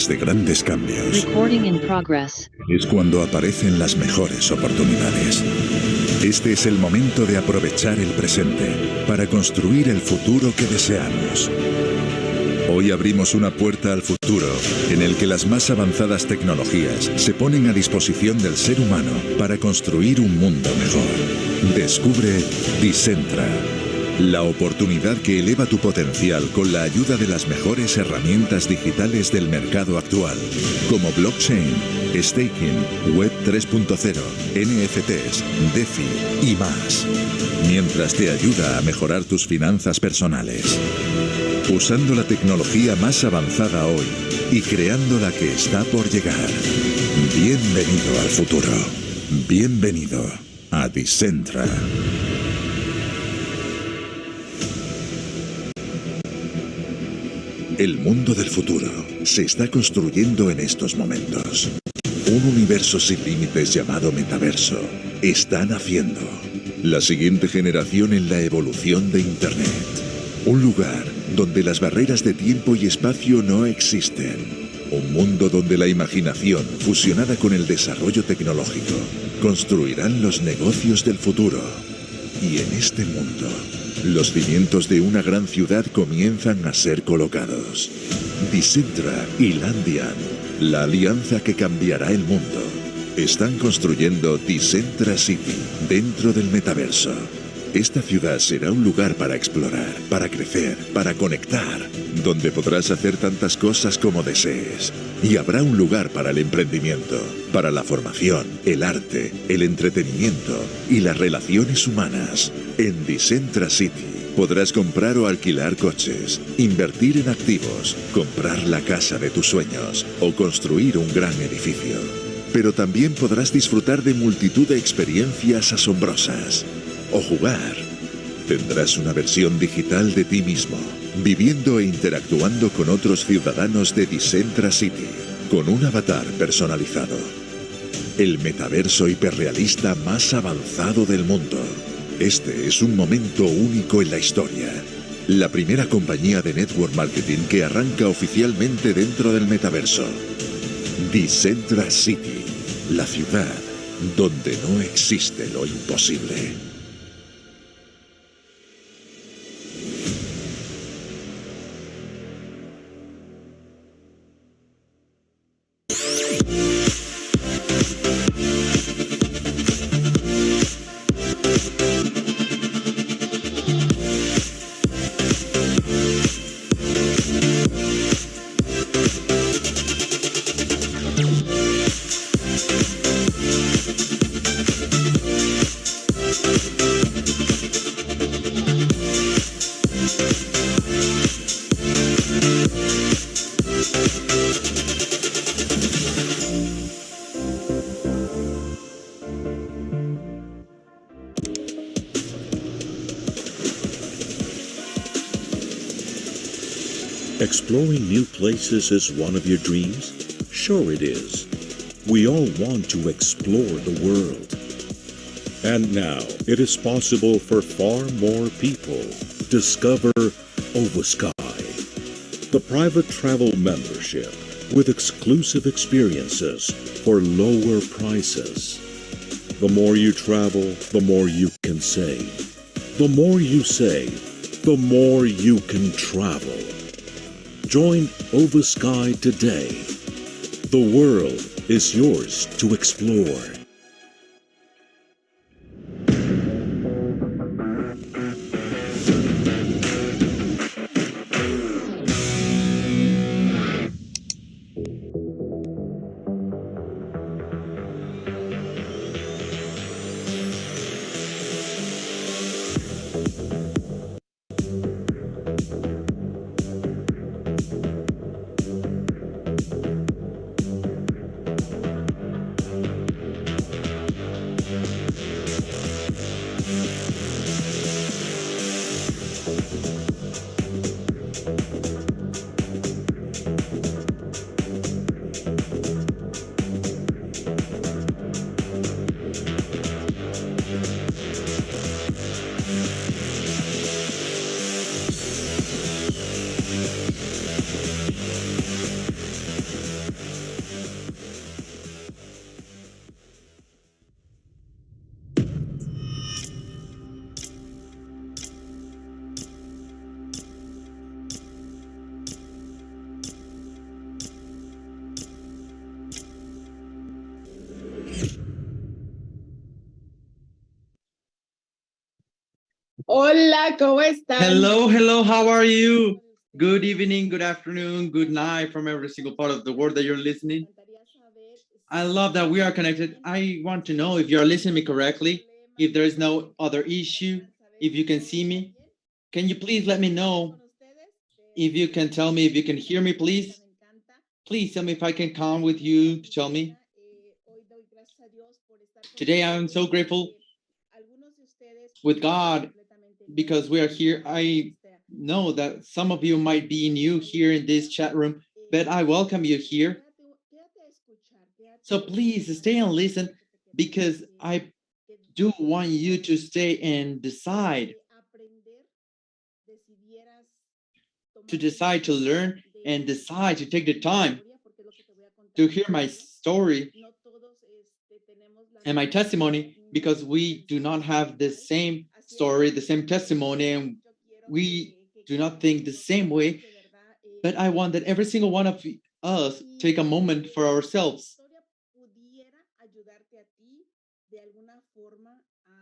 De grandes cambios es cuando aparecen las mejores oportunidades. Este es el momento de aprovechar el presente para construir el futuro que deseamos. Hoy abrimos una puerta al futuro en el que las más avanzadas tecnologías se ponen a disposición del ser humano para construir un mundo mejor. Descubre Decentra, la oportunidad que eleva tu potencial con la ayuda de las mejores herramientas digitales del mercado actual, como blockchain, staking, web 3.0, NFTs, DeFi y más, mientras te ayuda a mejorar tus finanzas personales. Usando la tecnología más avanzada hoy y creando la que está por llegar. Bienvenido al futuro. Bienvenido a Decentra. El mundo del futuro se está construyendo en estos momentos. Un universo sin límites llamado metaverso está naciendo. La siguiente generación en la evolución de Internet. Un lugar donde las barreras de tiempo y espacio no existen. Un mundo donde la imaginación, fusionada con el desarrollo tecnológico, construirán los negocios del futuro. Y en este mundo, los cimientos de una gran ciudad comienzan a ser colocados. Decentra y Landian, la alianza que cambiará el mundo, están construyendo Decentra City dentro del metaverso. Esta ciudad será un lugar para explorar, para crecer, para conectar, donde podrás hacer tantas cosas como desees. Y habrá un lugar para el emprendimiento, para la formación, el arte, el entretenimiento y las relaciones humanas. En Decentra City podrás comprar o alquilar coches, invertir en activos, comprar la casa de tus sueños o construir un gran edificio. Pero también podrás disfrutar de multitud de experiencias asombrosas. O jugar. Tendrás una versión digital de ti mismo, viviendo e interactuando con otros ciudadanos de Decentra City, con un avatar personalizado. El metaverso hiperrealista más avanzado del mundo. Este es un momento único en la historia. la primera compañía de network marketing que arranca oficialmente dentro del metaverso. Decentra City, la ciudad donde no existe lo imposible. Exploring new places is one of your dreams? Sure it is. We all want to explore the world. And now it is possible for far more people. Discover Ovasky, the private travel membership with exclusive experiences for lower prices. The more you travel, the more you can save. The more you save, the more you can travel. Join Ovasky today. The world is yours to explore. Hola, ¿cómo están? Hello, how are you? Good evening, good afternoon, good night from every single part of the world that you're listening. I love that we are connected. I want to know if you're listening me correctly, if there is no other issue, if you can see me. Can you please let me know if you can tell me if you can hear me, please? Please tell me if I can come with you to tell me. Today I'm so grateful with God because we are here. I know that some of you might be new here in this chat room, but I welcome you here. So please stay and listen because I do want you to stay and decide to learn and decide to take the time to hear my story and my testimony, because we do not have the same story, the same testimony, and we do not think the same way. But I want that every single one of us take a moment for ourselves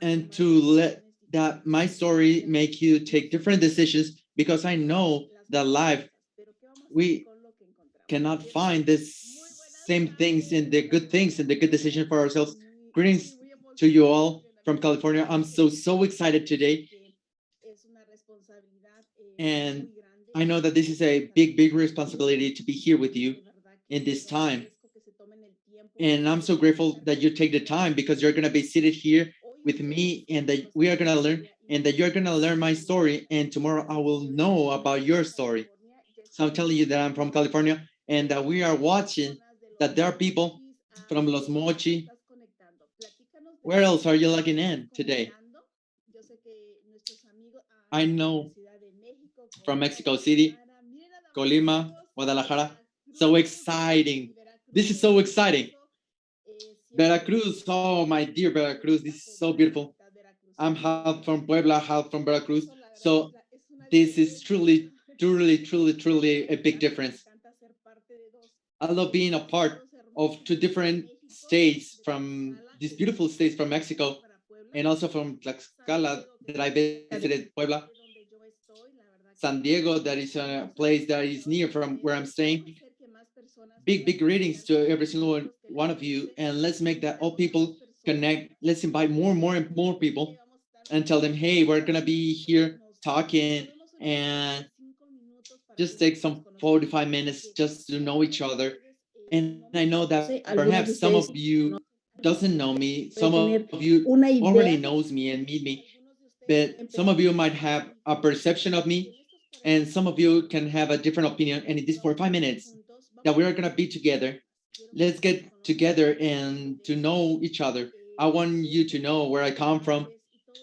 and to let that my story make you take different decisions, because I know that life, we cannot find the same things and the good things and the good decision for ourselves. Greetings to you all from California. I'm so excited today. And I know that this is a big responsibility to be here with you in this time. And I'm so grateful that you take the time, because you're going to be seated here with me and that we are going to learn, and that you're going to learn my story. And tomorrow I will know about your story. So I'm telling you that I'm from California and that we are watching that there are people from Los Mochi. Where else are you logging in today? I know from Mexico City, Colima, Guadalajara. So exciting. This is so exciting. Veracruz, oh my dear Veracruz, this is so beautiful. I'm half from Puebla, half from Veracruz. So this is truly a big difference. I love being a part of two different states from these beautiful states from Mexico and also from Tlaxcala that I visited, Puebla, San Diego, that is a place that is near from where I'm staying. Big greetings to every single one of you, and let's make that all people connect. Let's invite more people and tell them, hey, we're gonna be here talking and just take some 45 minutes just to know each other. And I know that perhaps some of you doesn't know me, some of you already knows me and meet me, but some of you might have a perception of me, and some of you can have a different opinion. And in these 45 minutes that we are gonna be together, let's get together and to know each other. I want you to know where I come from,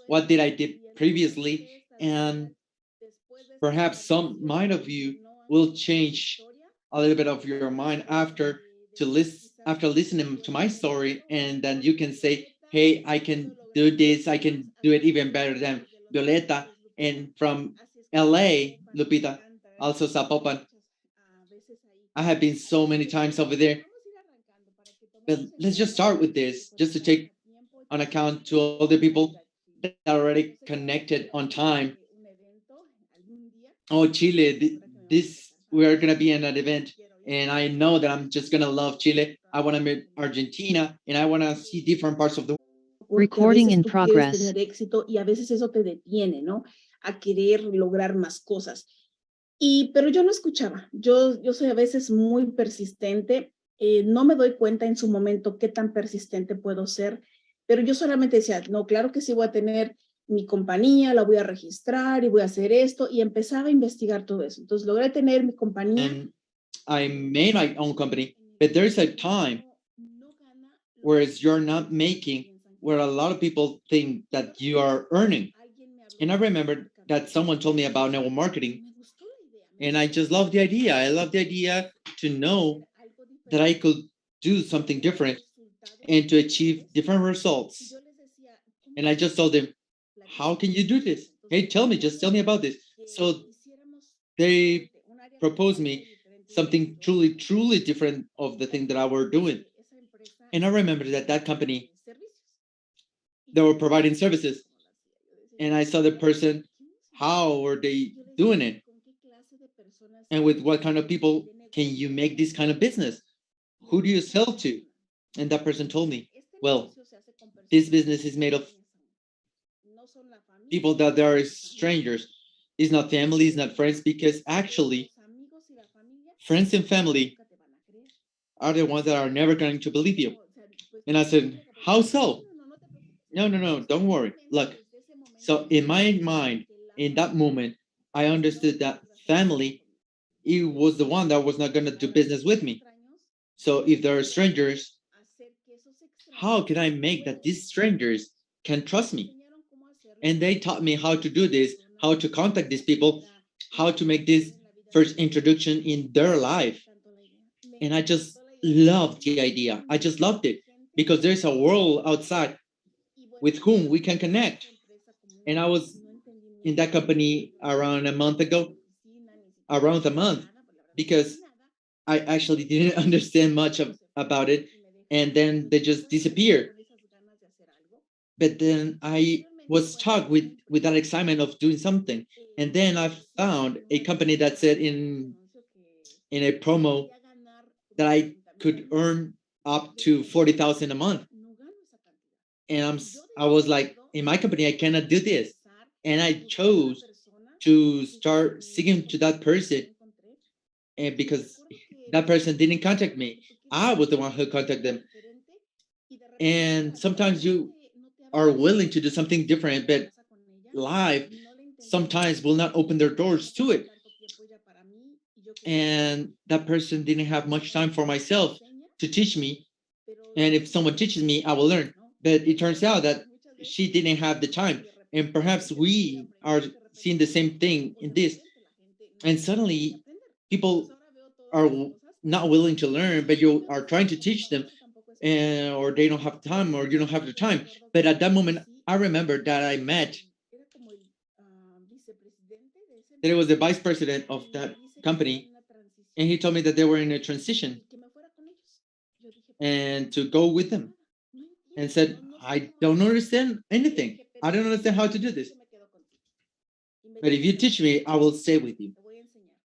what did I did previously, and perhaps some mind of you will change a little bit of your mind after listening to my story, and then you can say, hey, I can do this, I can do it even better than Violeta. And from LA, Lupita, also Zapopan, I have been so many times over there. But let's just start with this, just to take on account to all the people that are already connected on time. Oh, Chile, this we're gonna be in an event, and I know that I'm just gonna love Chile. I want to meet Argentina, and I want to see different parts of the Recording in progress. Tener éxito y a veces eso te detiene, ¿no? A querer lograr más cosas. Pero yo no escuchaba. Yo soy a veces muy persistente. No me doy cuenta en su momento qué tan persistente puedo ser, pero yo solamente decía, no, claro que sí voy a tener mi compañía, la voy a registrar y voy a hacer esto, y empezaba a investigar todo eso. Entonces logré tener mi compañía. And I made my own company, but there's a time whereas you're not making, where a lot of people think that you are earning. And I remember that someone told me about network marketing, and I just love the idea. I love the idea to know that I could do something different and to achieve different results. And I just told them, how can you do this? Hey, just tell me about this. So they proposed me something truly different of the thing that I were doing. And I remember that company, they were providing services. And I saw the person, how were they doing it? And with what kind of people can you make this kind of business? Who do you sell to? And that person told me, well, this business is made of people that are strangers. It's not family, it's not friends, because actually, friends and family are the ones that are never going to believe you. And I said, how so? No, don't worry. Look, so in my mind, in that moment, I understood that family, it was the one that was not going to do business with me. So if there are strangers, how can I make that these strangers can trust me? And they taught me how to do this, how to contact these people, how to make this first introduction in their life. And I just loved the idea. I just loved it because there's a world outside with whom we can connect. And I was in that company around a month, because I actually didn't understand much about it. And then they just disappeared. But then I was stuck with that excitement of doing something. And then I found a company that said in a promo that I could earn up to 40,000 a month. And I was like, in my company, I cannot do this. And I chose to start singing to that person. And because that person didn't contact me, I was the one who contacted them. And sometimes you are willing to do something different, but life sometimes will not open their doors to it. And that person didn't have much time for myself to teach me. And if someone teaches me, I will learn. But it turns out that she didn't have the time. And perhaps we are seeing the same thing in this. And suddenly people are not willing to learn, but you are trying to teach them, and or they don't have time, or you don't have the time. But at that moment, I remember that I met that it was the vice president of that company, and he told me that they were in a transition and to go with them, and said, I don't understand anything. I don't understand how to do this. But if you teach me, I will stay with you.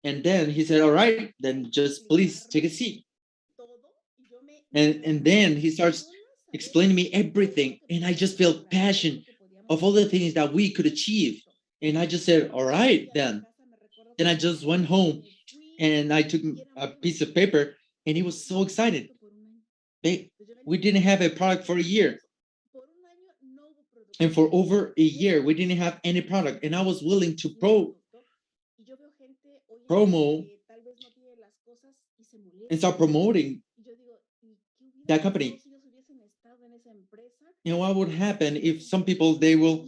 And then he said, all right, then just please take a seat. And then he starts explaining me everything. And I just feel passion of all the things that we could achieve. And I just said, all right, then. Then I just went home and I took a piece of paper, and he was so excited. We didn't have a product for a year. And for over a year, we didn't have any product. And I was willing to promo and start promoting that company. You know, what would happen if some people, they will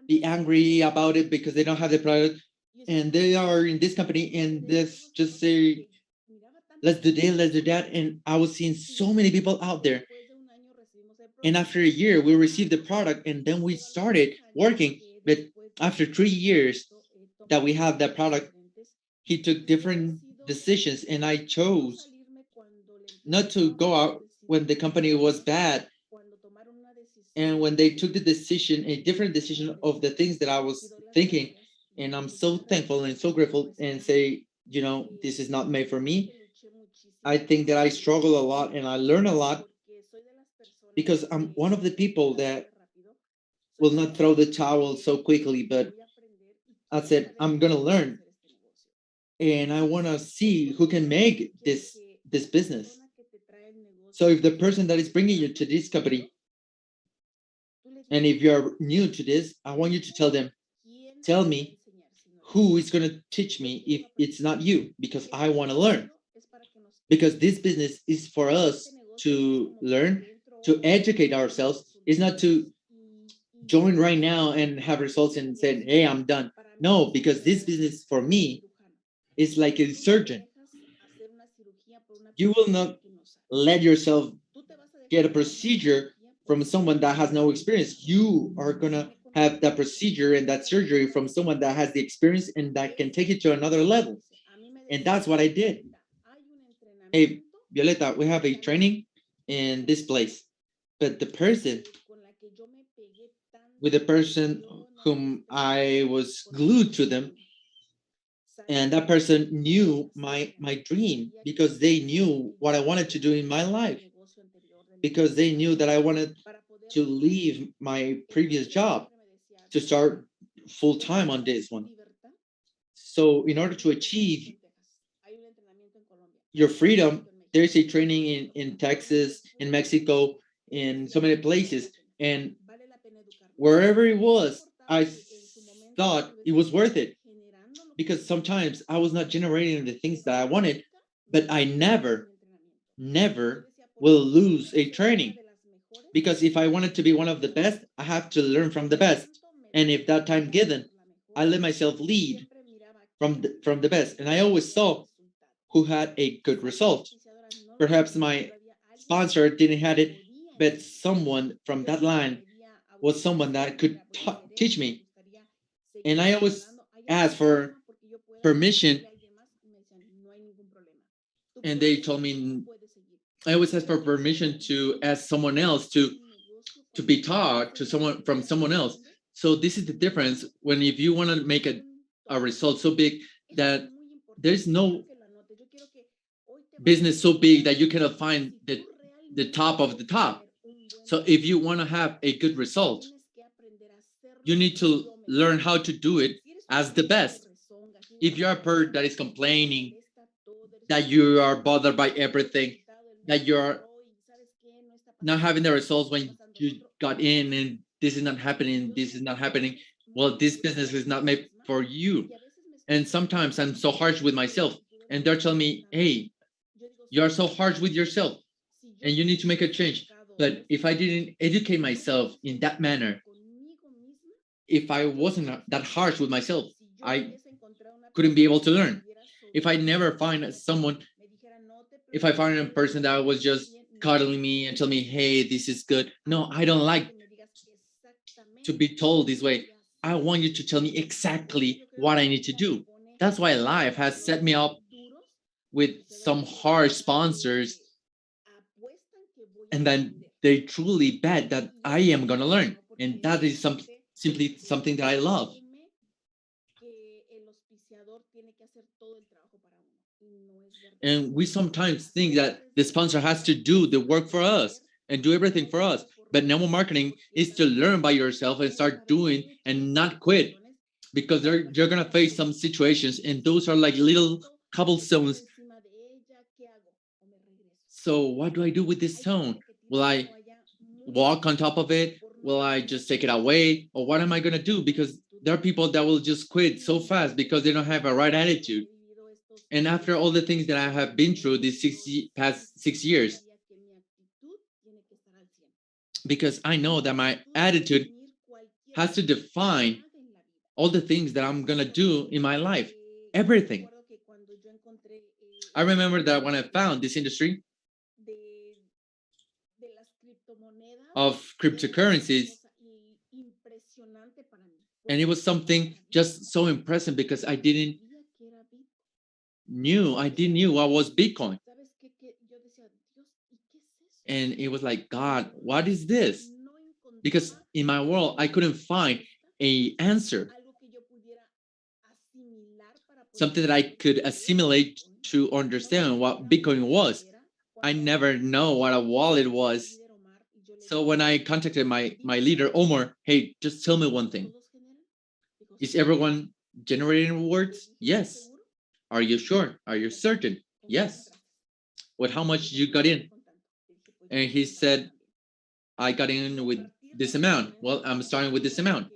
be angry about it because they don't have the product, and they are in this company, and let's just say, let's do this, let's do that. And I was seeing so many people out there. And after a year, we received the product, and then we started working. But after 3 years that we have that product, he took different decisions, and I chose not to go out when the company was bad. And when they took the decision, a different decision of the things that I was thinking, and I'm so thankful and so grateful, and say, you know, this is not made for me. I think that I struggle a lot and I learn a lot, because I'm one of the people that will not throw the towel so quickly, but I said, I'm gonna learn, and I wanna see who can make this business. So if the person that is bringing you to this company, and if you're new to this, I want you to tell me who is going to teach me if it's not you, because I want to learn. Because this business is for us to learn, to educate ourselves. It's not to join right now and have results and say, hey, I'm done. No, because this business for me is like a surgeon. You will not let yourself get a procedure from someone that has no experience. You are going to have that procedure and that surgery from someone that has the experience and that can take it to another level. And that's what I did. Hey, Violeta, we have a training in this place, but the person whom I was glued to them, and that person knew my dream, because they knew what I wanted to do in my life, because they knew that I wanted to leave my previous job to start full time on this one. So in order to achieve your freedom, there's a training in Texas, in Mexico, in so many places. And wherever it was, I thought it was worth it, because sometimes I was not generating the things that I wanted, but I never will lose a training, because if I wanted to be one of the best, I have to learn from the best. And if that time given, I let myself lead from the best. And I always saw who had a good result. Perhaps my sponsor didn't have it, but someone from that line was someone that could teach me. And I always asked for permission, and they told me, I always ask for permission to ask someone else to be taught to someone from someone else. So this is the difference when, if you want to make a result so big that there's no business so big that you cannot find the top of the top. So if you want to have a good result, you need to learn how to do it as the best. If you're a person that is complaining, that you are bothered by everything, that you're not having the results when you got in, and this is not happening, well, this business is not made for you. And sometimes I'm so harsh with myself, and they're telling me, hey, you are so harsh with yourself and you need to make a change. But if I didn't educate myself in that manner, if I wasn't that harsh with myself, I couldn't be able to learn. If I never find someone, if I find a person that was just cuddling me and tell me, hey, this is good. No, I don't like to be told this way. I want you to tell me exactly what I need to do. That's why life has set me up with some hard sponsors, and then they truly bet that I am going to learn. And that is simply something that I love. And we sometimes think that the sponsor has to do the work for us and do everything for us. But network marketing is to learn by yourself and start doing and not quit, because you're going to face some situations, and those are like little cobblestones. So what do I do with this stone? Will I walk on top of it? Will I just take it away? Or what am I going to do? Because there are people that will just quit so fast because they don't have a right attitude. And after all the things that I have been through these past 6 years, because I know that my attitude has to define all the things that I'm going to do in my life, everything. I remember that when I found this industry of cryptocurrencies, and it was something just so impressive because I didn't knew what was Bitcoin. And it was like, God, what is this? Because in my world, I couldn't find an answer, something that I could assimilate to understand what Bitcoin was. I never know what a wallet was. So when I contacted my leader, Omar, hey, just tell me one thing. Is everyone generating rewards? Yes. Are you sure? Are you certain? Yes. What, how much you got in? And he said, I got in with this amount. Well, I'm starting with this amount.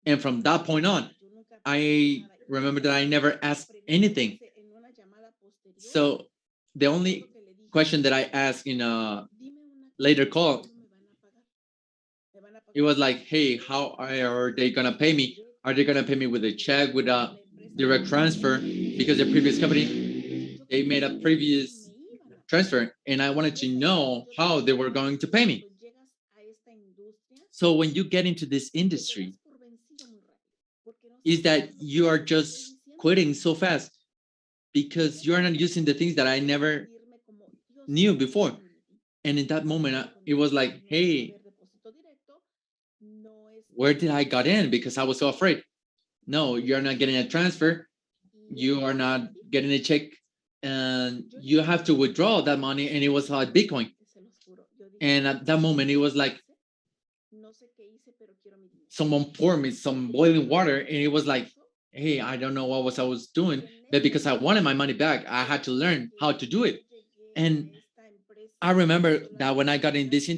And from that point on, I remember that I never asked anything. So the only question that I asked in a later call, it was like, hey, how are they going to pay me? Are they going to pay me with a check, with a direct transfer? Because the previous company, they made a previous transfer, and I wanted to know how they were going to pay me. So when you get into this industry, is that you are just quitting so fast because you are not using the things that I never knew before. And in that moment, it was like, hey, where did I got in? Because I was so afraid. No, you're not getting a transfer. You are not getting a check, and you have to withdraw that money. And it was like Bitcoin. And at that moment, it was like someone poured me some boiling water, and it was like, hey, I don't know what I was doing, but because I wanted my money back, I had to learn how to do it. And I remember that when I got in this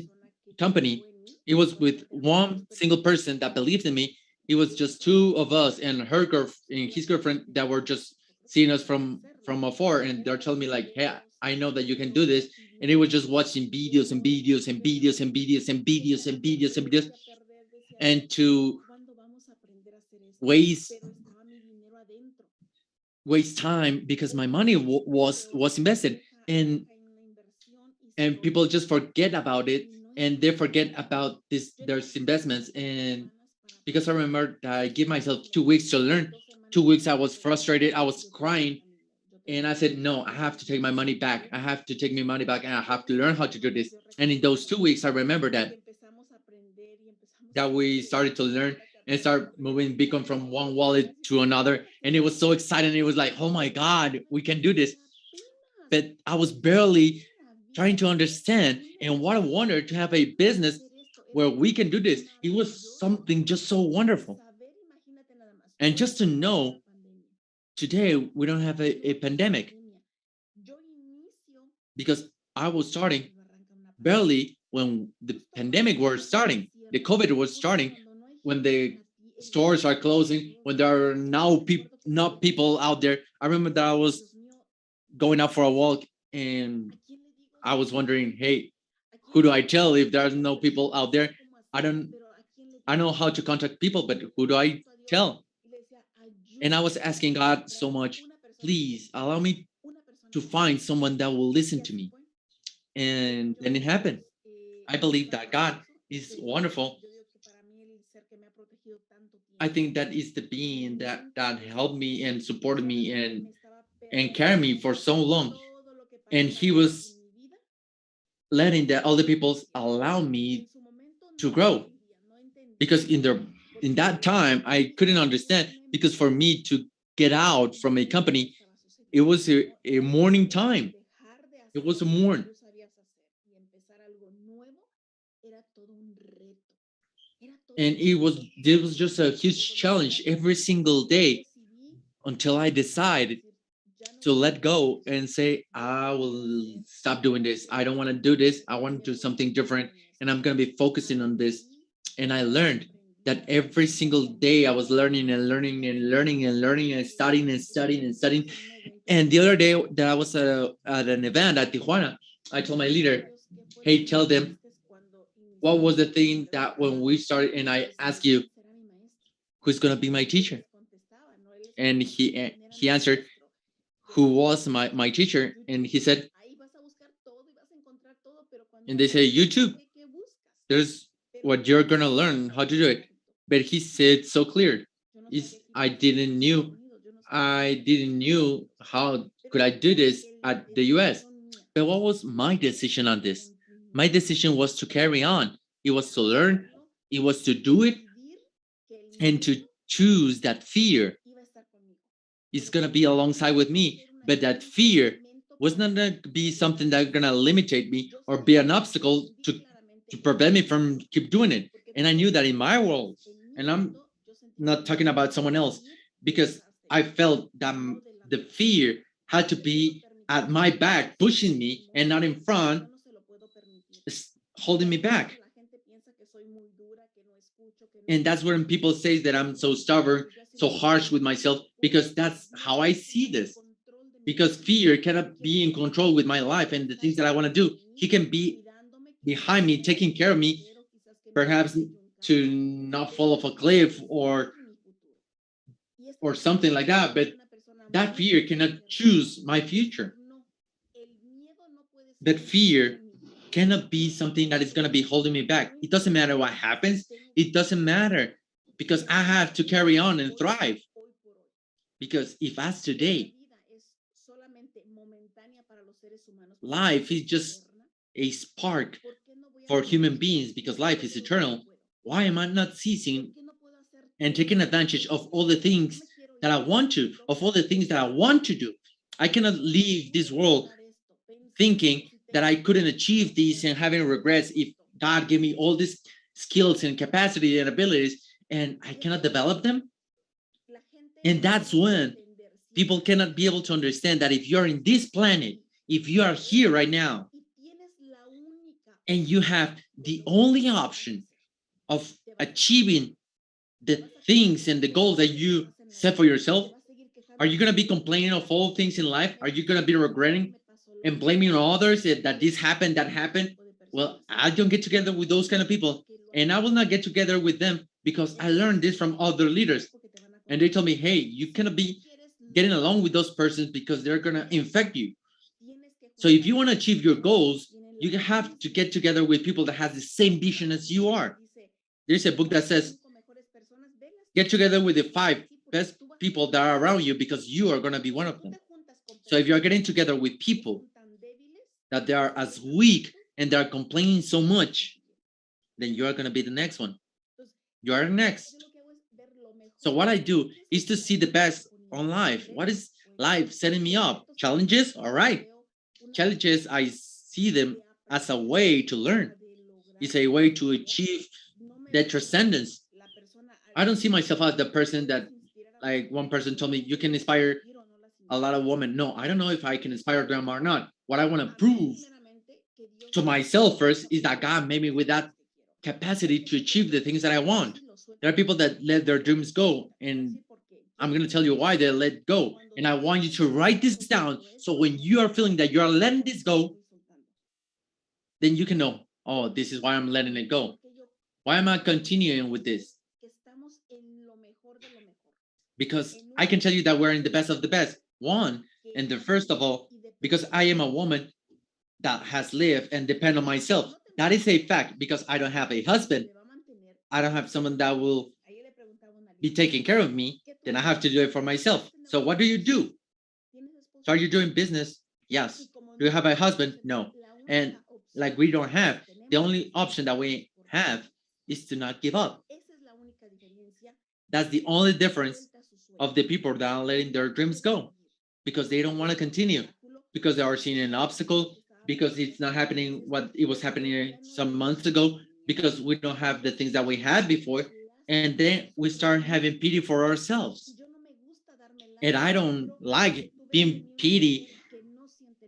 company, it was with one single person that believed in me. It was just two of us and her and his girlfriend that were just seeing us from afar, and they're telling me like, hey, I know that you can do this. And it was just watching videos and videos and videos and videos and videos and videos and videos, and to waste time because my money was invested. And people just forget about it, and they forget about their investments. And because I remember that I give myself 2 weeks to learn. 2 weeks I was frustrated, I was crying, and I said, no, I have to take my money back. I have to take my money back, and I have to learn how to do this. And in those 2 weeks, I remember that we started to learn and start moving Bitcoin from one wallet to another. And it was so exciting. It was like, oh my God, we can do this. But I was barely trying to understand. And what a wonder to have a business where we can do this. It was something just so wonderful. And just to know, today we don't have a pandemic, because I was starting barely when the pandemic was starting, the COVID was starting, when the stores are closing, when there are now not people out there. I remember that I was going out for a walk, and I was wondering, hey, who do I tell if there's no people out there? I know how to contact people, but who do I tell? And I was asking God so much, please allow me to find someone that will listen to me. And then it happened. I believe that God is wonderful. I think that is the being that helped me and supported me and carried me for so long. And he was letting the other people allow me to grow. Because in that time I couldn't understand, because for me to get out from a company, it was a morning time. It was a morn. And it was just a huge challenge every single day until I decided to let go and say, I will stop doing this. I don't want to do this. I want to do something different. And I'm going to be focusing on this. And I learned that every single day I was learning and learning and learning and learning and studying and studying and studying. And the other day that I was at an event at Tijuana, I told my leader, hey, tell them what was the thing that when we started, and I asked you, who's going to be my teacher? And he answered, who was my teacher? And he said, and they say, YouTube, there's what you're going to learn how to do it. But he said so clear, I didn't knew how could I do this at the US. But what was my decision on this? My decision was to carry on. It was to learn, it was to do it, and to choose that fear is going to be alongside with me. But that fear was not going to be something that's going to limitate me or be an obstacle to prevent me from keep doing it. And I knew that in my world, and I'm not talking about someone else, because I felt that the fear had to be at my back, pushing me, and not in front, holding me back. And that's when people say that I'm so stubborn, so harsh with myself, because that's how I see this. Because fear cannot be in control with my life and the things that I want to do. He can be behind me, taking care of me, perhaps to not fall off a cliff or something like that. But that fear cannot choose my future. That fear cannot be something that is going to be holding me back. It doesn't matter what happens. It doesn't matter, because I have to carry on and thrive. Because if as today, life is just a spark for human beings, because life is eternal, why am I not seizing and taking advantage of all the things that I want to, of all the things that I want to do? I cannot leave this world thinking that I couldn't achieve these and having regrets if God gave me all these skills and capacity and abilities and I cannot develop them. And that's when people cannot be able to understand that if you're in this planet, if you are here right now, and you have the only option of achieving the things and the goals that you set for yourself, are you going to be complaining of all things in life? Are you going to be regretting and blaming others that this happened, that happened? Well, I don't get together with those kind of people, and I will not get together with them, because I learned this from other leaders. And they told me, hey, you cannot be getting along with those persons because they're going to infect you. So if you want to achieve your goals, you have to get together with people that have the same vision as you are. There's a book that says, get together with the 5 best people that are around you, because you are going to be one of them. So if you're getting together with people that they are as weak and they're complaining so much, then you are going to be the next one. You are next. So what I do is to see the best on life. What is life setting me up? Challenges? All right. Challenges, I see them as a way to learn. It's a way to achieve that transcendence. I don't see myself as the person that, like one person told me, you can inspire a lot of women. No, I don't know if I can inspire them or not. What I want to prove to myself first is that God made me with that capacity to achieve the things that I want. There are people that let their dreams go, and I'm going to tell you why they let go. And I want you to write this down, so when you are feeling that you are letting this go, then you can know, oh, this is why I'm letting it go. Why am I continuing with this? because I can tell you that we're in the best of the best. One, and the first of all, because I am a woman that has lived and depend on myself. That is a fact, because I don't have a husband. I don't have someone that will be taking care of me. Then I have to do it for myself. So what do you do? So are you doing business? Yes. Do you have a husband? No. And like we don't have, the only option that we have is to not give up. That's the only difference of the people that are letting their dreams go, because they don't want to continue, because they are seeing an obstacle, because it's not happening what it was happening some months ago, because we don't have the things that we had before. And then we start having pity for ourselves. And I don't like being pity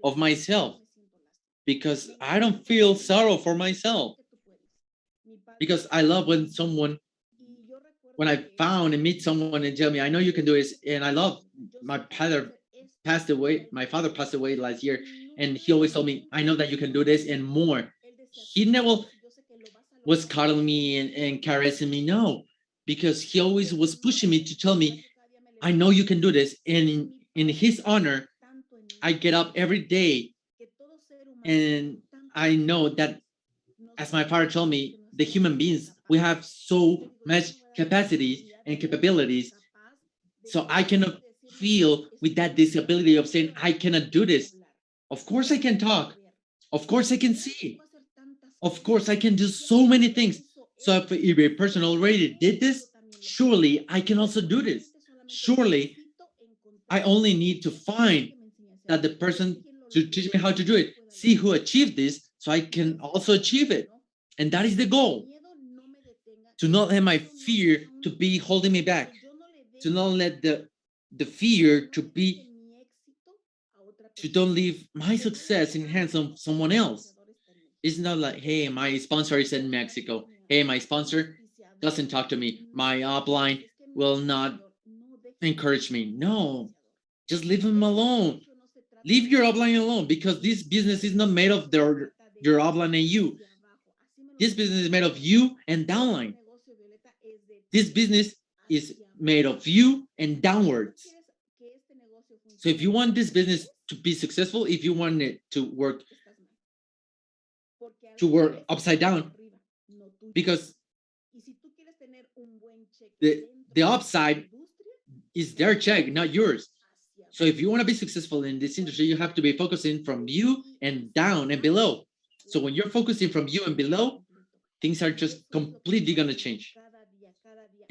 of myself, because I don't feel sorrow for myself, because I love when I found and meet someone and tell me, I know you can do this. And I love my father passed away last year, and he always told me, I know that you can do this and more. He never was cuddling me and caressing me, no, because he always was pushing me to tell me, I know you can do this. And in his honor, I get up every day, and I know that, as my father told me, the human beings, we have so much capacities and capabilities. So I cannot feel with that disability of saying, I cannot do this. Of course I can talk. Of course I can see. Of course I can do so many things. So if a person already did this, surely I can also do this. Surely I only need to find that the person to teach me how to do it, see who achieved this, so I can also achieve it. And that is the goal. To not let my fear to be holding me back. To not let the fear to don't leave my success in hands of someone else. It's not like, hey, my sponsor is in Mexico. Hey, my sponsor doesn't talk to me. My upline will not encourage me. No, just leave him alone. Leave your upline alone, because this business is not made of your upline and you. This business is made of you and downline. This business is made of you and downwards. So if you want this business to be successful, if you want it to work upside down, because the upside is their check, not yours. So if you want to be successful in this industry, you have to be focusing from you and down and below. So when you're focusing from you and below, things are just completely going to change.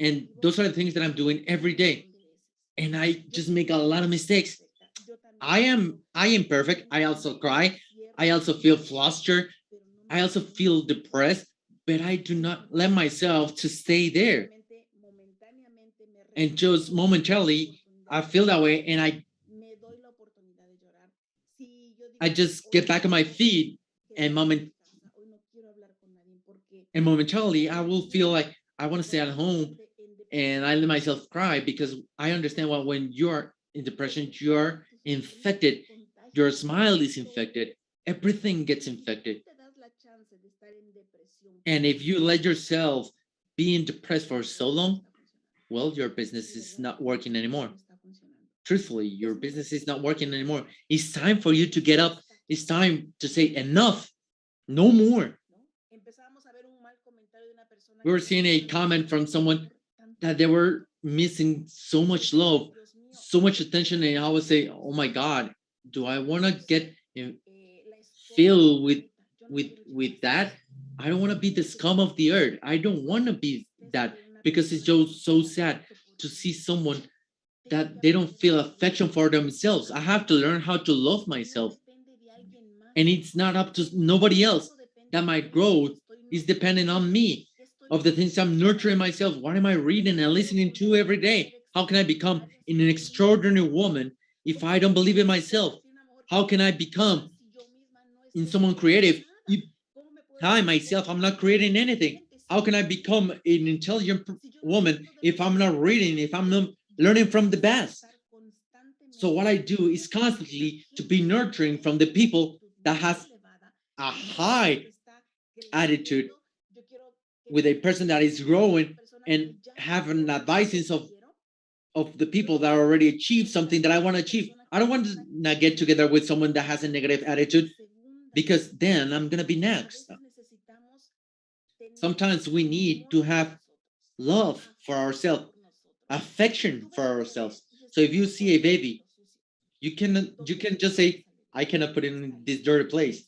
And those are the things that I'm doing every day. And I just make a lot of mistakes. I am perfect. I also cry. I also feel flustered. I also feel depressed, but I do not let myself to stay there. And just momentarily, I feel that way, and I just get back on my feet, and momentarily, I will feel like I want to stay at home, and I let myself cry, because I understand when you're in depression, you're infected. Your smile is infected. Everything gets infected. And if you let yourself be in depressed for so long, well, your business is not working anymore. Truthfully, your business is not working anymore. It's time for you to get up. It's time to say enough, no more. We were seeing a comment from someone that they were missing so much love, so much attention, and I would say, oh my God, do I want to get filled with that? I don't want to be the scum of the earth. I don't want to be that, because it's just so sad to see someone that they don't feel affection for themselves. I have to learn how to love myself. And it's not up to nobody else. That my growth is dependent on me, of the things I'm nurturing myself. What am I reading and listening to every day? How can I become an extraordinary woman if I don't believe in myself? How can I become in someone creative if I myself, I'm not creating anything? How can I become an intelligent woman if I'm not reading, if I'm not learning from the best? So what I do is constantly to be nurturing from the people that has a high attitude, with a person that is growing and have an advice of the people that already achieved something that I want to achieve. I don't want to not get together with someone that has a negative attitude, because then I'm going to be next. Sometimes we need to have love for ourselves, affection for ourselves. So if you see a baby, you can just say, I cannot put it in this dirty place.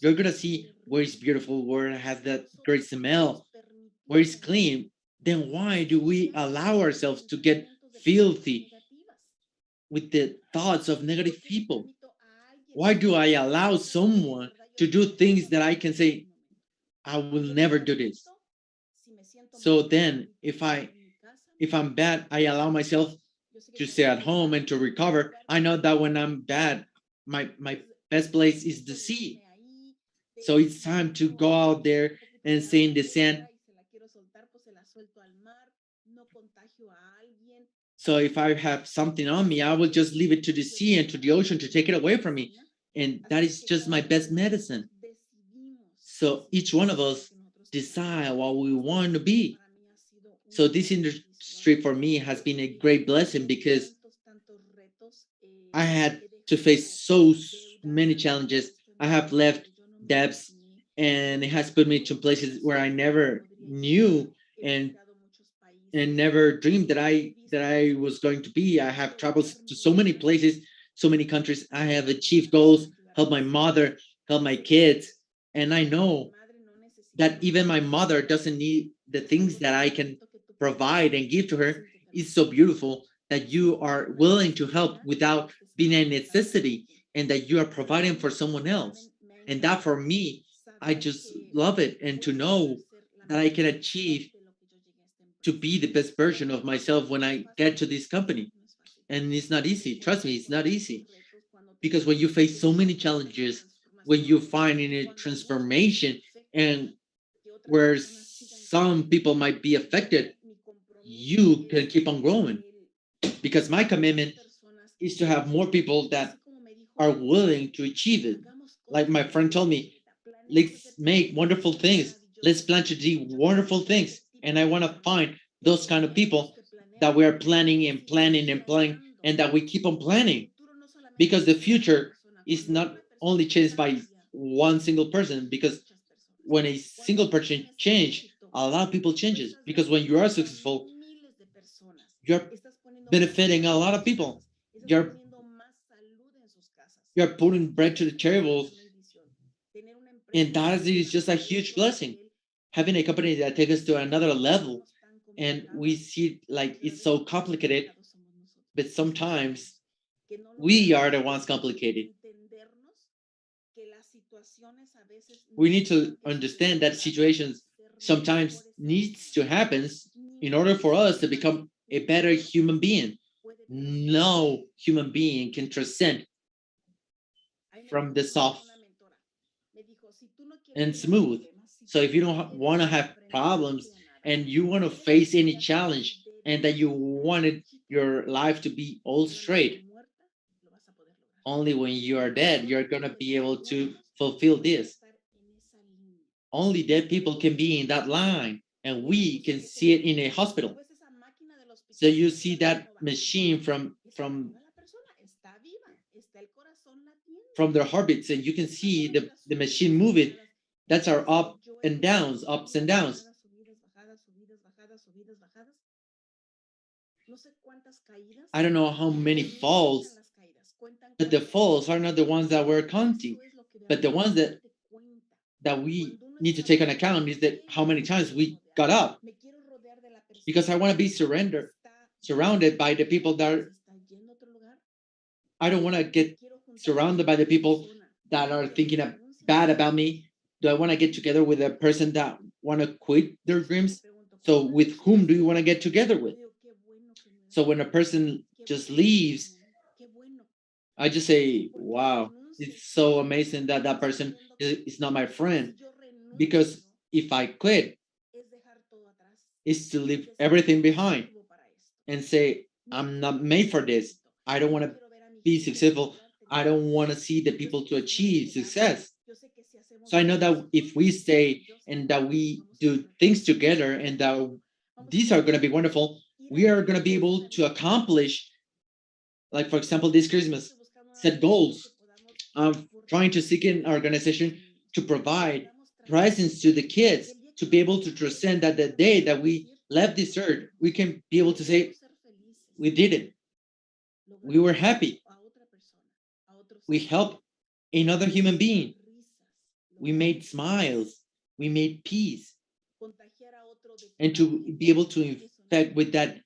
You're gonna see where it's beautiful, where it has that great smell, where it's clean. Then why do we allow ourselves to get filthy with the thoughts of negative people? Why do I allow someone to do things that I can say, I will never do this? So then if I'm bad, I allow myself to stay at home and to recover. I know that when I'm bad, my best place is the sea. So it's time to go out there and stay in the sand. So if I have something on me, I will just leave it to the sea and to the ocean to take it away from me. And that is just my best medicine. So each one of us decide what we want to be. So this industry for me has been a great blessing, because I had to face so many challenges. I have left debts, and it has put me to places where I never knew and never dreamed that I was going to be. I have traveled to so many places, so many countries. I have achieved goals, helped my mother, helped my kids, and I know that even my mother doesn't need the things that I can provide and give to her. It's so beautiful that you are willing to help without being a necessity, and that you are providing for someone else. And that for me, I just love it. And to know that I can achieve to be the best version of myself when I get to this company. And it's not easy. Trust me, it's not easy. Because when you face so many challenges, when you find in a transformation, and where some people might be affected, you can keep on growing. Because my commitment is to have more people that are willing to achieve it. Like my friend told me, let's make wonderful things. Let's plan to do wonderful things. And I want to find those kind of people that we are planning and planning and planning, and that we keep on planning. Because the future is not only changed by one single person, because when a single person change, a lot of people changes. Because when you are successful, you're benefiting a lot of people. You're you're putting bread to the table, and that is just a huge blessing. Having a company that takes us to another level, and we see like it's so complicated, but sometimes we are the ones complicated. We need to understand that situations sometimes needs to happen in order for us to become a better human being. No human being can transcend from the soft and smooth. So if you don't want to have problems, and you want to face any challenge, and that you wanted your life to be all straight, only when you are dead you're going to be able to fulfill this. Only dead people can be in that line, and we can see it in a hospital. So you see that machine from their heartbeats, and you can see the machine moving. That's our ups and downs. I don't know how many falls, but the falls are not the ones that we're counting, but the ones that we need to take on account is that how many times we got up. Because I want to be surrounded by the people I don't want to get surrounded by the people that are thinking bad about me. Do I want to get together with a person that want to quit their dreams? So with whom do you want to get together with? So when a person just leaves, I just say, wow, it's so amazing that that person is not my friend. Because if I quit, it's to leave everything behind and say, I'm not made for this. I don't want to be successful. I don't want to see the people to achieve success. So I know that if we stay and that we do things together, and that these are going to be wonderful, we are going to be able to accomplish, like, for example, this Christmas, set goals. I'm trying to seek an organization to provide presents to the kids, to be able to transcend that the day that we left this earth, we can be able to say, we did it. We were happy. We helped another human being. We made smiles. We made peace. And to be able to infect with that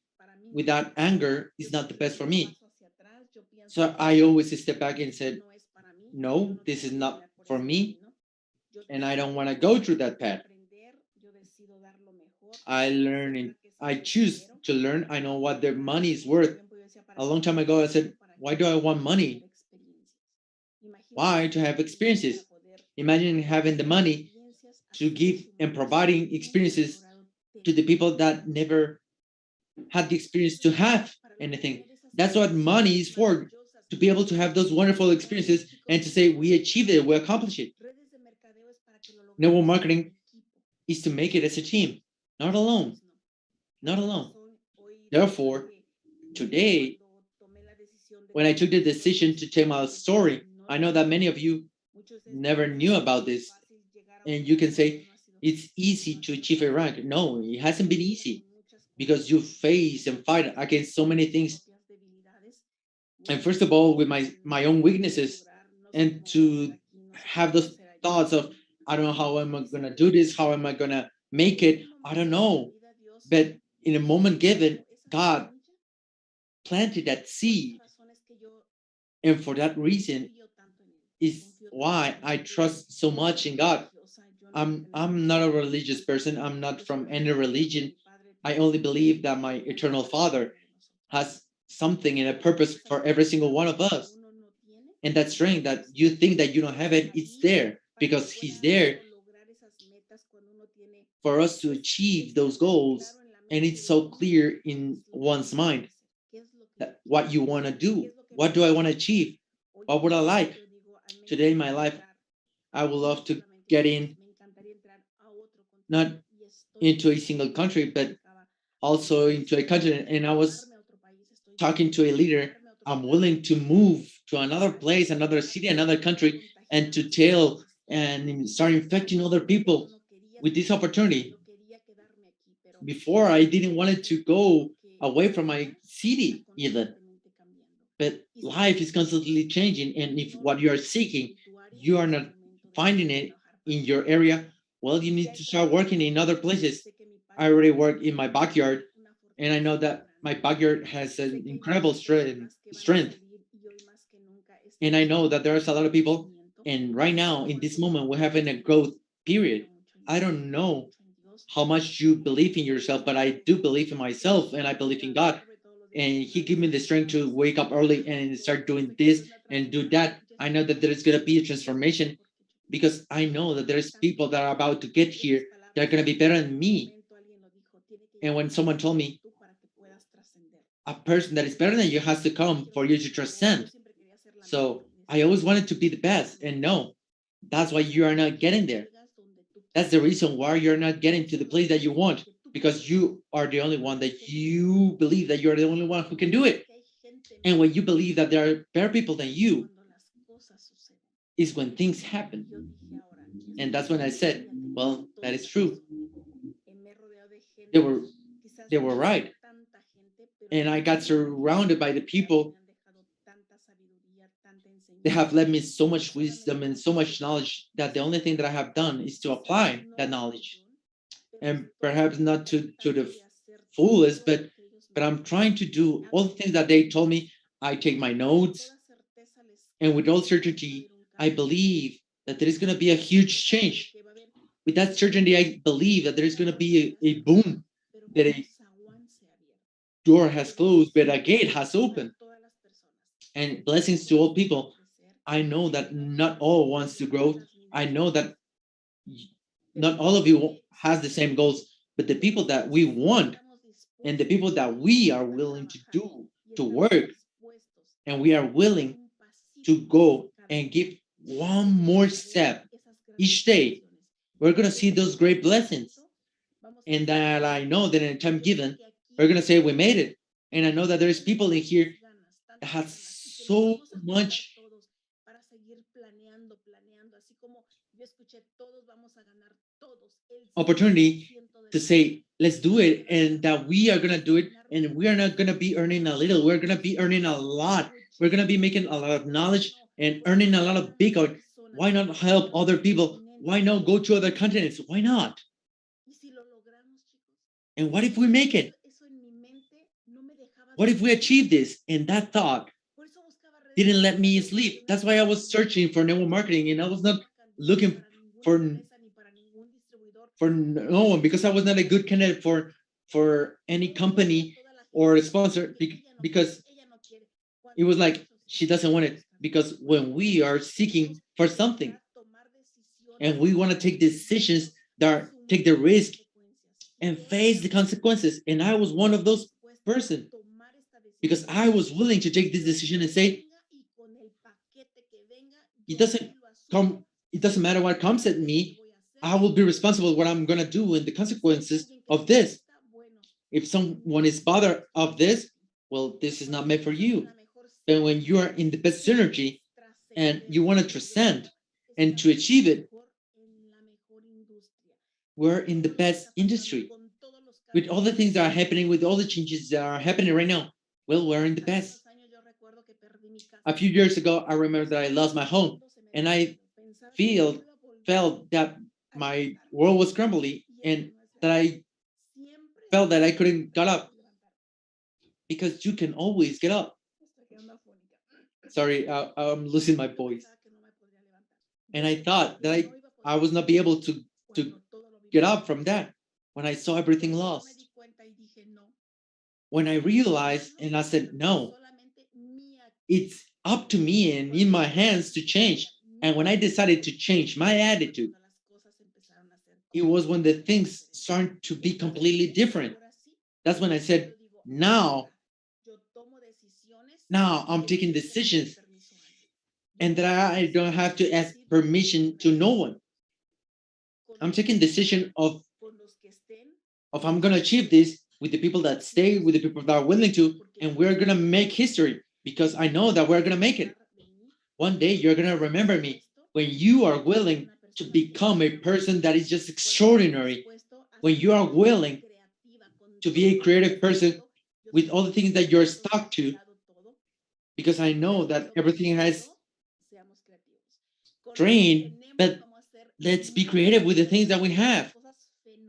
anger is not the best for me. So I always step back and said, no, this is not for me, and I don't want to go through that path. I learn and I choose to learn. I know what the money is worth. A long time ago, I said, why do I want money? Why? To have experiences. Imagine having the money to give and providing experiences to the people that never had the experience to have anything. That's what money is for, to be able to have those wonderful experiences and to say, we achieved it, we accomplished it. Network marketing is to make it as a team, not alone. Not alone. Therefore, today, when I took the decision to tell my story, I know that many of you never knew about this. And you can say, it's easy to achieve a rank. No, it hasn't been easy, because you face and fight against so many things. And first of all, with my own weaknesses, and to have those thoughts of, I don't know how am I going to do this? How am I going to make it? I don't know. But in a moment given, God planted that seed. And for that reason is why I trust so much in God. I'm not a religious person. I'm not from any religion. I only believe that my eternal Father has something and a purpose for every single one of us. And that strength that you think that you don't have it, it's there, because He's there for us to achieve those goals. And it's so clear in one's mind that what you want to do. What do I want to achieve? What would I like? Today in my life, I would love to get in, not into a single country, but also into a continent. And I was talking to a leader. I'm willing to move to another place, another city, another country, and to tell and start infecting other people with this opportunity. Before, I didn't want to go away from my city even. But life is constantly changing. And if what you are seeking, you are not finding it in your area, well, you need to start working in other places. I already work in my backyard, and I know that my backyard has an incredible strength. And I know that there's a lot of people, and right now, in this moment, we're having a growth period. I don't know how much you believe in yourself, but I do believe in myself, and I believe in God. And He gave me the strength to wake up early and start doing this and do that. I know that there is going to be a transformation, because I know that there's people that are about to get here that are going to be better than me. And when someone told me, a person that is better than you has to come for you to transcend. So I always wanted to be the best. And no, that's why you are not getting there. That's the reason why you're not getting to the place that you want, because you are the only one that you believe that you're the only one who can do it. And when you believe that there are better people than you, is when things happen. And that's when I said, well, that is true. They were right. And I got surrounded by the people that have led me so much wisdom and so much knowledge that the only thing that I have done is to apply that knowledge. And perhaps not to the fullest, but I'm trying to do all the things that they told me. I take my notes, and with all certainty, I believe that there is going to be a huge change. With that certainty, I believe that there is going to be a boom, that a door has closed, but a gate has opened. And blessings to all people. I know that not all wants to grow. I know that not all of you has the same goals, but the people that we want and the people that we are willing to do, to work, and we are willing to go and give one more step each day, we're going to see those great blessings. And that I know that in time given, we're gonna say we made it. And I know that there's people in here that have so much opportunity to say, let's do it, and that we are gonna do it, and we are not gonna be earning a little, we're gonna be earning a lot. We're gonna be making a lot of knowledge and earning a lot of Bitcoin. Why not help other people? Why not go to other continents? Why not? And what if we make it? What if we achieve this? And that thought didn't let me sleep. That's why I was searching for network marketing, and I was not looking for no one, because I was not a good candidate for any company or sponsor, because it was like she doesn't want it. Because when we are seeking for something and we want to take decisions that take the risk and face the consequences, and I was one of those person, because I was willing to take this decision and say, it doesn't matter what comes at me, I will be responsible for what I'm gonna do and the consequences of this. If someone is bothered of this, well, this is not meant for you. And when you are in the best synergy and you want to transcend and to achieve it, we're in the best industry. With all the things that are happening, with all the changes that are happening right now, well, we're in the best. A few years ago, I remember that I lost my home, and I felt that my world was crumbling, and that I felt that I couldn't get up, because you can always get up. Sorry, I'm losing my voice. And I thought that I was not be able to get up from that when I saw everything lost. When I realized and I said, no, it's up to me and in my hands to change. And when I decided to change my attitude, it was when the things started to be completely different. That's when I said, now I'm taking decisions, and that I don't have to ask permission to no one. I'm taking decision of I'm gonna achieve this with the people that stay, with the people that are willing to, and we're gonna make history, because I know that we're gonna make it. One day you're gonna remember me when you are willing to become a person that is just extraordinary, when you are willing to be a creative person with all the things that you're stuck to, because I know that everything has drained, but let's be creative with the things that we have,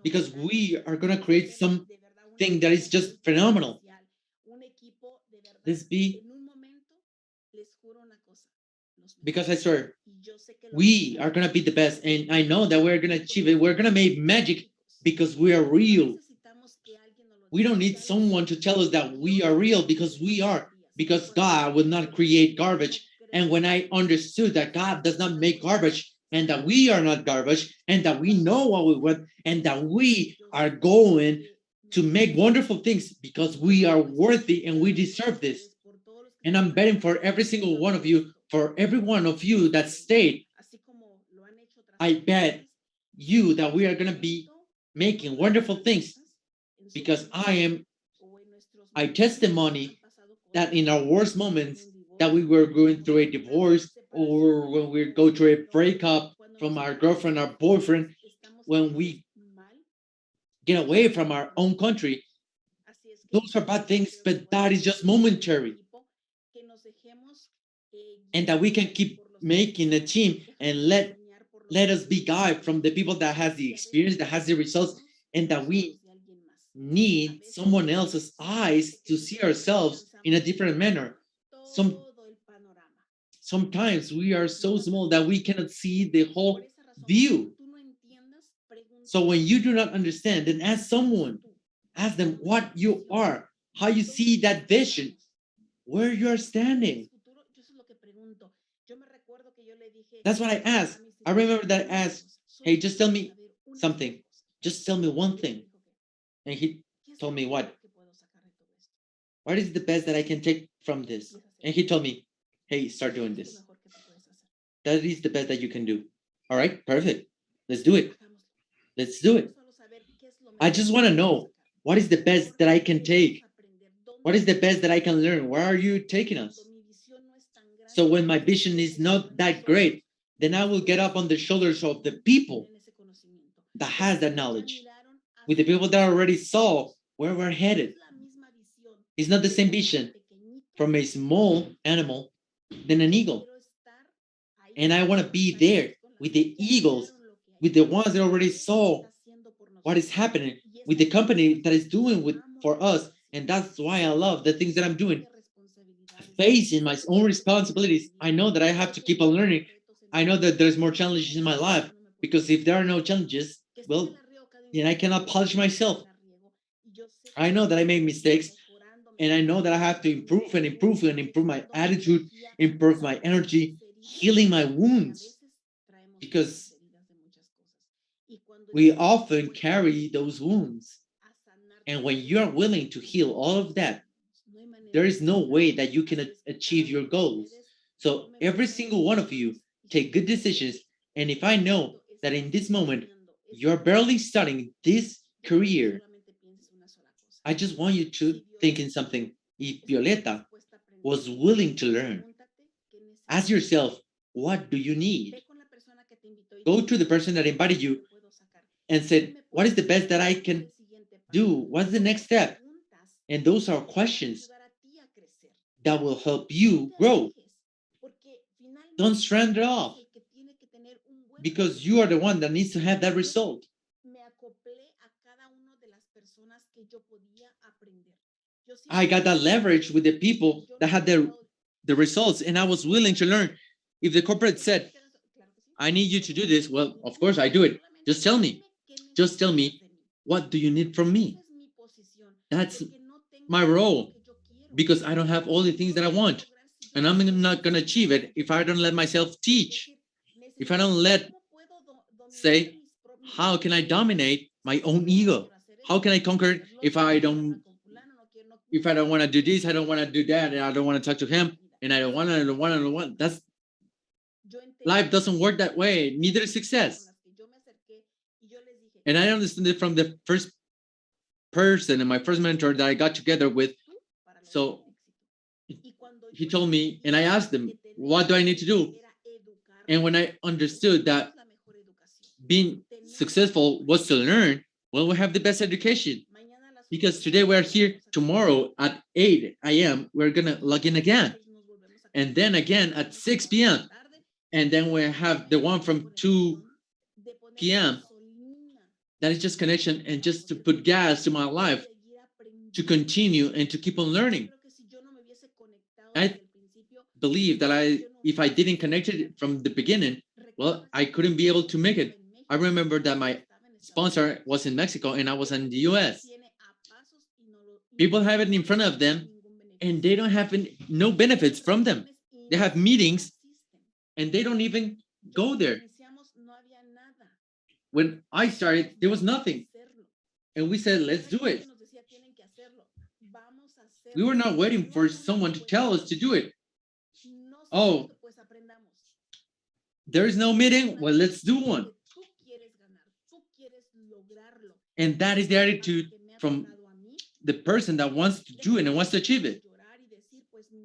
because we are going to create something that is just phenomenal. Let's be, because I swear, we are going to be the best, and I know that we're going to achieve it. We're going to make magic because we are real. We don't need someone to tell us that we are real, because we are, because God would not create garbage. And when I understood that God does not make garbage, and that we are not garbage, and that we know what we want, and that we are going to make wonderful things because we are worthy and we deserve this. And I'm betting for every single one of you, for every one of you that stayed, I bet you that we are going to be making wonderful things, because I testimony that in our worst moments, that we were going through a divorce, or when we go through a breakup from our girlfriend, our boyfriend, when we get away from our own country, those are bad things, but that is just momentary. And that we can keep making a team, and let us be guided from the people that has the experience, that has the results, and that we need someone else's eyes to see ourselves in a different manner. Sometimes we are so small that we cannot see the whole view. So when you do not understand, then ask someone, ask them what you are, how you see that vision, where you are standing. That's what I asked. I remember that I asked, hey, just tell me something. Just tell me one thing. And he told me, what is the best that I can take from this? And he told me, hey, start doing this. That is the best that you can do. All right, perfect. Let's do it. Let's do it. I just want to know what is the best that I can take? What is the best that I can learn? Where are you taking us? So when my vision is not that great, then I will get up on the shoulders of the people that has that knowledge, with the people that already saw where we're headed. It's not the same vision from a small animal than an eagle. And I want to be there with the eagles, with the ones that already saw what is happening, with the company that is doing for us. And that's why I love the things that I'm doing. Facing my own responsibilities, I know that I have to keep on learning. I know that there's more challenges in my life, because if there are no challenges, well, then I cannot polish myself. I know that I made mistakes, and I know that I have to improve and improve and improve my attitude, improve my energy, healing my wounds, because we often carry those wounds. And when you are willing to heal all of that, there is no way that you can achieve your goals. So every single one of you, take good decisions. And if I know that in this moment, you're barely starting this career, I just want you to think in something. If Violeta was willing to learn, ask yourself, what do you need? Go to the person that invited you and said, what is the best that I can do? What's the next step? And those are questions that will help you grow. Don't surrender off, because you are the one that needs to have that result. I got that leverage with the people that had the results, and I was willing to learn. If the corporate said, I need you to do this, well, of course I do it. Just tell me. Just tell me, what do you need from me? That's my role, because I don't have all the things that I want, and I'm not going to achieve it if I don't let myself teach. If I don't say, how can I dominate my own ego? How can I conquer it if I don't want to do this, I don't want to do that, and I don't want to talk to him, and I don't want. That's life doesn't work that way. Neither is success. And I understood it from the first person and my first mentor that I got together with. So he told me, and I asked him, what do I need to do? And when I understood that being successful was to learn, well, we have the best education. Because today we're here, tomorrow at 8 a.m., we're going to log in again. And then again at 6 p.m. And then we have the one from 2 p.m. That is just connection and just to put gas to my life, to continue and to keep on learning. I believe that if I didn't connect it from the beginning, well, I couldn't be able to make it. I remember that my sponsor was in Mexico and I was in the US. People have it in front of them and they don't have no benefits from them. They have meetings and they don't even go there. When I started, there was nothing. And we said, let's do it. We were not waiting for someone to tell us to do it. Oh, there is no meeting? Well, let's do one. And that is the attitude from the person that wants to do it and wants to achieve it.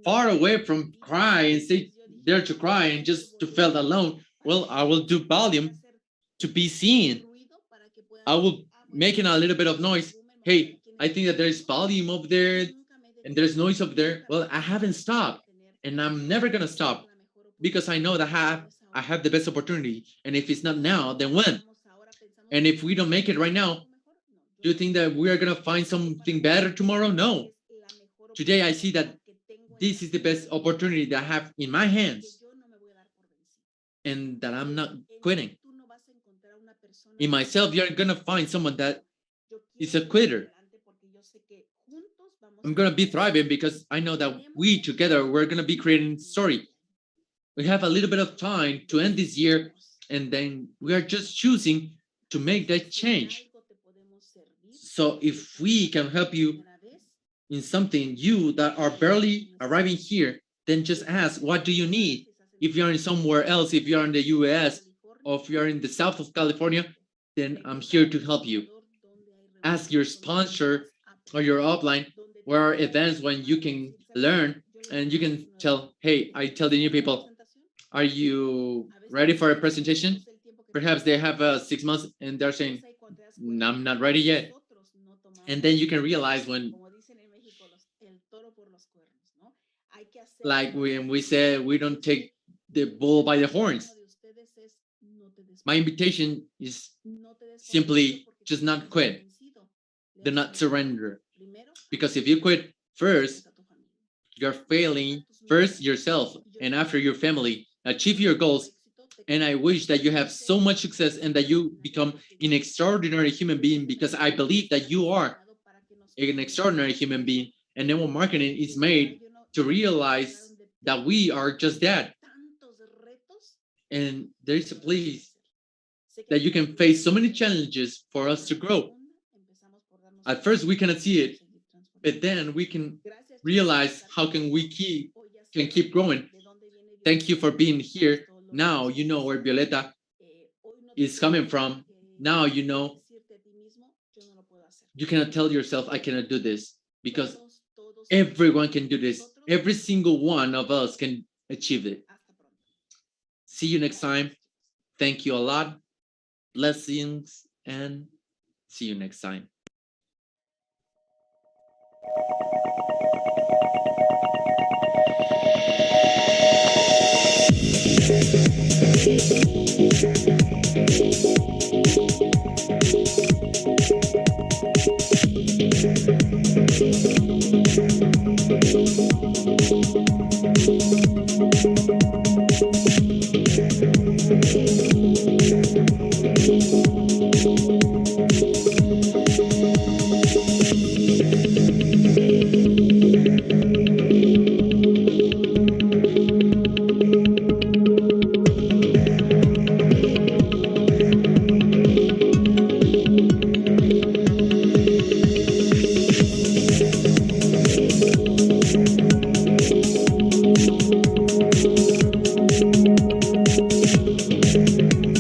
Far away from cry and stay there to cry and just to feel alone. Well, I will do volume to be seen. I will make a little bit of noise. Hey, I think that there's volume up there and there's noise up there. Well, I haven't stopped and I'm never going to stop because I know that I have the best opportunity. And if it's not now, then when? And if we don't make it right now, do you think that we are going to find something better tomorrow? No. Today, I see that this is the best opportunity that I have in my hands and that I'm not quitting. In myself, you're going to find someone that is a quitter. I'm going to be thriving because I know that we together, we're going to be creating a story. We have a little bit of time to end this year, and then we are just choosing to make that change. So if we can help you in something, you that are barely arriving here, then just ask, what do you need? If you're in somewhere else, if you're in the US, or if you're in the south of California, then I'm here to help you. Ask your sponsor or your offline, where are events when you can learn and you can tell, hey, I tell the new people, are you ready for a presentation? Perhaps they have 6 months and they're saying, "No, I'm not ready yet." And then you can realize when, like when we say, we don't take the bull by the horns. My invitation is simply just not quit. Do not surrender. Because if you quit first, you're failing first yourself and after your family. Achieve your goals. And I wish that you have so much success and that you become an extraordinary human being, because I believe that you are an extraordinary human being. And network marketing is made to realize that we are just that. And there is a place that you can face so many challenges for us to grow. At first, we cannot see it, but then we can realize how can we keep growing. Thank you for being here. Now you know where Violeta is coming from. Now you know you cannot tell yourself, I cannot do this, because everyone can do this. Every single one of us can achieve it. See you next time. Thank you a lot. Blessings, and see you next time.